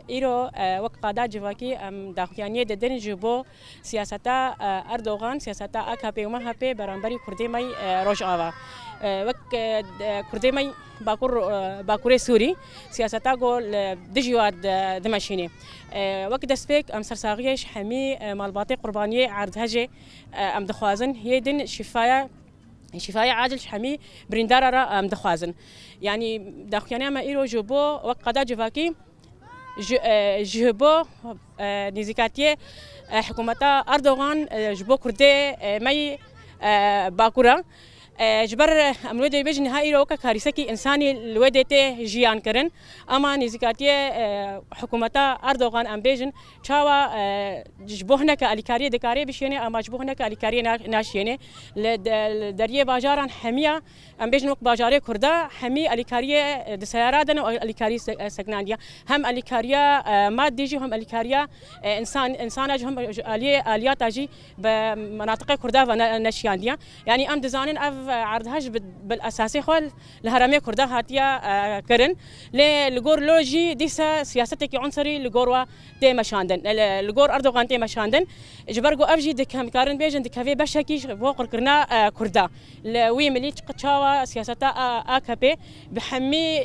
ایرو وقت قادا جواکی داخلیانی دادن جبو سیاستا اردوغان سیاستا AKP و MHP برانبری کردی می روجاوا وقت کردی می باکور سوری سیاستا گل دجواد دمشینی وقت دستفک سرساقیش حمی مالباطی قربانی عرض هجی دخوازن هیدن شفاية عاجل حمي بريندارا را دخوازن يعني داخلينا ما إيرو جبو وقت قادا جواکی جبو نزیکاتی حکومت اردوغان جبو کرده می باکورا جبر امروده بیش نهایی رو که کاریسه کی انسانی لودته جیان کرن اما نزیکاتی حکومت اردوغان ام بیشن چاوا جبوهنا که الیکاری دکاری بشینه اما جبوهنا که الیکاری ناشینه لدریه باجاران حمیا ام بیشن وقت باجاره کرده حمی الیکاری دسیارادن و الیکاری سکنانیا هم الیکاریا مادی هم الیکاریا انسان هم آلیات اجی به مناطق کرده و نشیاندیا يعني ام دزانن اف عرضهاش بالاساسي خال الهرميه كردا هاتيا كرن لغور لوجي ديسا سياستك عنصري لغور تي مشاندن لغور اردوغان تي مشاندن جبرغو افجي دكام كارن بيجن دكافي بشكي فوق كرنا كردا وي ملي تشاوا سياستا AKP بحمي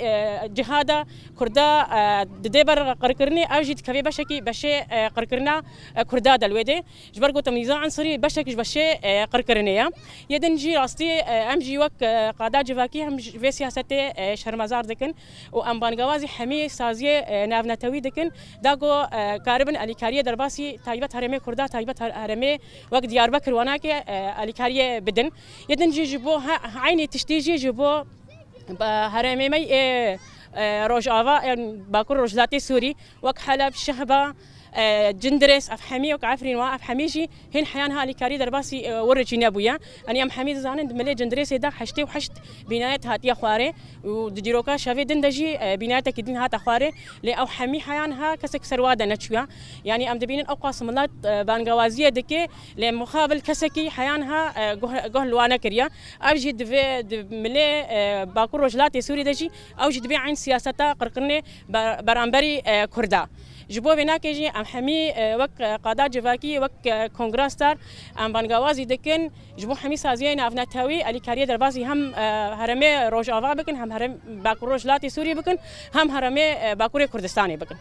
جهادا كردا دبر قركرني افجي دكافي بشكي بشي قركرنا كردا دلويدي جبرغو تمييزا عنصري بشكي بشي قركرنيا يدنجي راستي امجي وك قادا جواکی هم في سیاست شرمزار دکن و امبانگوازی حمی سازی نافنتوی دکن داگو کاربن الیکاریه درباسی تایبت هرمه کرده تایبت هرمه وقت دیاربکر وانا که الیکاریه بدن یدنجی جبو عینی تشتیجی جبو هرمه می روجاوا باكور روجلاتي سوري وك حلب شهبه جندرس افحمي وكعفرين وافحميجي هن حيانها لكاري درباسي ورجينا بويا اني ام حميد زانن ملي جندرس دا حشتي وحشت بنايت هاتيا خواري ودجيروكا شافي دندجي بنايت كدين هات خواري لي او حمي حيانها كسك سرواده نتشيا يعني ام دبين او قاسملات بانغوازيه دكي لمقابل كسكي حيانها جهل وانا كريا اوجي دفي ملي باكور رجلاتي سوري دجي اوجي دبي عين سياستا قرقني برامبري كردا جبو بنا كيجي ام حمي وك قادا جواکی وك كونغرستار ام بانغوازي دكن جبو حمي سازيين افناتاوي اليكاريه دربازي هم هرمي روجاوا بكن هم هرم باكور روجلاتي سوري بكن هم هرمي باكور كردستاني بكن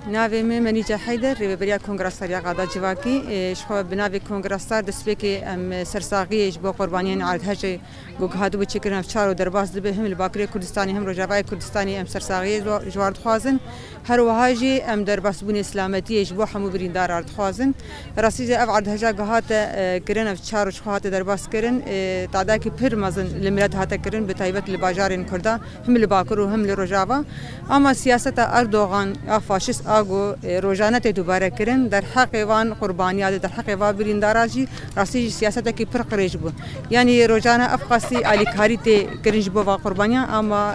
ناوی منیجا حیدر ریبریا کنگرستار یا قادا جواکی شخو بناوی کنگرستار دسپیکی ام سرساقی با قربانیان عرض هجی گوهادو بچکرن افشار و درباز دبه هم الباکری کردستانی هم روجاوای کردستانی ام سرساقی جوارد خوازن هر وهاجی ام درباس بون اسلامتی جبو حمو بریندار عرض خوازن راسیج اف عرض هجا گهات کرن افشار و شخوات درباس کرن تعداکی پر مزن لملت هات کرن بتایبت لباجارن کردا هم الباکر و هم لروجاوا اما سیاست اردوغان یا فاشیست آگو روزانه دوباره کردن در حق وان قربانیات در حق وان برینداراجی راستی سیاست کی پر قریج بود یعنی روزانه افقاسی علی کاری ته کرنج بو قربانیا اما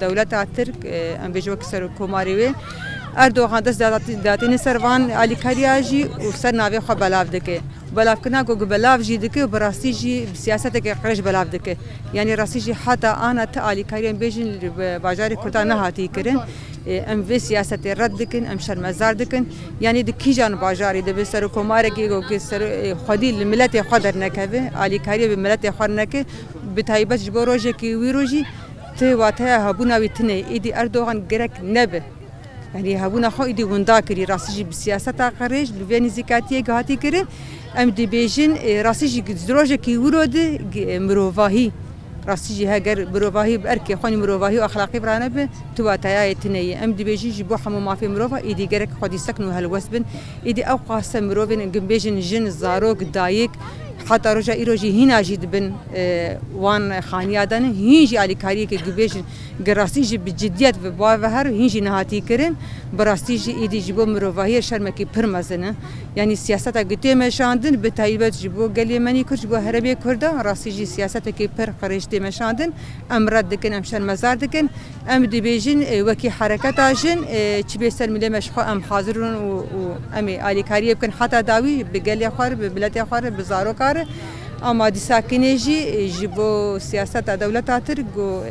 دولت ترک ام بجو کسر کوماری اردوغان دست داتین سروان علی کاریاجی و سر ناوی خو بلاف دکه بلاف کنا گو بلاف جی دکه براستی جی سیاست کی قریج بلاف دکه یعنی راستی جی حتی انا ته علی کاریم بجن بازار کردن نهاتی کرن ام في سياسه رد دكن ام شرمزار دكن يعني دكي جان باجاري دبي سر كوماركي گو كي سر خدي الملت خدر نكبه علي كاري بملت خدر نك بتايبت جبروجي كي ويروجي تي واتها هبونا ويتني ايدي اردوغان گرك نبه يعني هبونا خو ايدي ونداكري راسجي بالسياسه قريج بفينيزيكاتيه غاتي كري ام دي بيجن راسجي زروجي كي ورود مروفاهي راستی هاگر مروفاهی برکی خونی مروفاهی و اخلاقی برانه به تو اتایای تنیه ام دی بیجی جبو حمو مافی مروفا ایدی گرک خودی سکنو هلوسبن ایدی او قاسم مروفین گم بیجن جن زاروک دایک حتی رجا ایروجی هنا جید بن وان خانیادن هینجی علی کاری که گبیجن گراستی جی بجدیت و با هر هینجی نهاتی کرن براستی جی ایدی جبو مروفاهی شرمکی پرمزنه یعنی سیاست گتی مشاندن به تایبت جبو گلی منی کرد جبو هربی کرده راستی جی سیاست کی پر قریشتی مشاندن امرد دکن امشان مزار دکن ام دی بیجن وکی حرکت آجن چی بیسر ملی مشخو ام حاضرون و امی علی کاری بکن حتی داوی بگلی خوار ببلت خوار بزارو کار اما دي ساكنيجي جيبو سياسات دولة ترجو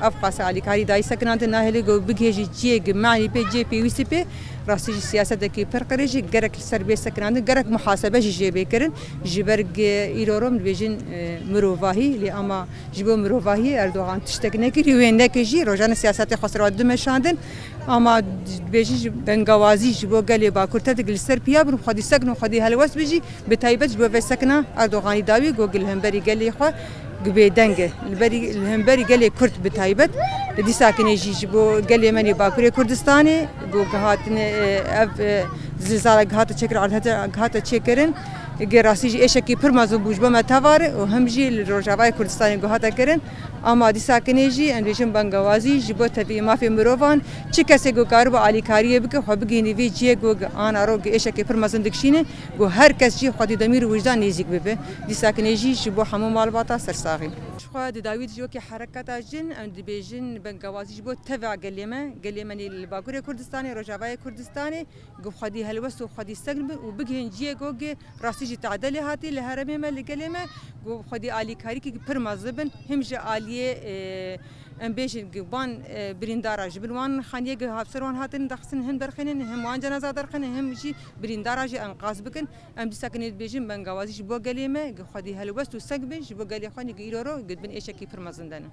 افقاس على كاري داي سكنات ناهلي جو بيجي جي معني بي جي بي وي سي بي راسي سياسة كي فرقريجي جرك السربية سكنات جرك محاسبة جي بيكرن جبرج إيروم بيجين مروفاهي اللي أما جبو مروفاهي أردوغان تشتكنا كي وين نكجي رجعنا سياسات خسروا دمشاندن أما بيجي بنجوازي جبو قالي باكورتا تقل السربية بنخدي سكن وخدي هالوس بيجي بتايبت جبو في سكنة أردوغاني داوي جوجل همبري قالي خوا قبي دنجة الهمبري قالي كرد بتايبت لدي ساكن يجي جبو قالي ماني باكوري كردستاني جو قهاتن زلزال قهات تشكر على قهات تشكرن جراسي إيش كي برمازو بوجبة ما تفار وهمجي الرجاوي كردستاني قهات كرن أما دي ساكن يجي عندهم بنجوازي جبو تبي ما في مروفان شكسي جو كاربو على كاريه بك حبقي نبي جي جو أنا روج إيش كي برمازن دكشينه جو هر كس جي خدي دمير وجدان يزيك ببه دي ساكن يجي جبو حمو مالباتا سرساغي شخوا داويد جو كي حركات جن عند بيجن بنجوازي جبو تبع قليمني الباكوري كردستاني رجاوي كردستاني جو خدي هلوس وخدي سجن وبقي جي جو راسي تعدلي هاتي لهرمي ما لقليمه جو خدي علي كاري كي برمازبن همجي علي ام بيجن جبان بريندارا جبلوان خانيه هافسروان هاتن دخسن هم درخنن هم وان جنازه درخن هم جي بريندارا جي انقاذ بكن ام ساكن بيجن بنغوازي جبو قليمه خدي هلوس وسقبن جبو قلي خاني غيرورو قد بن ايش كي فرمازندنا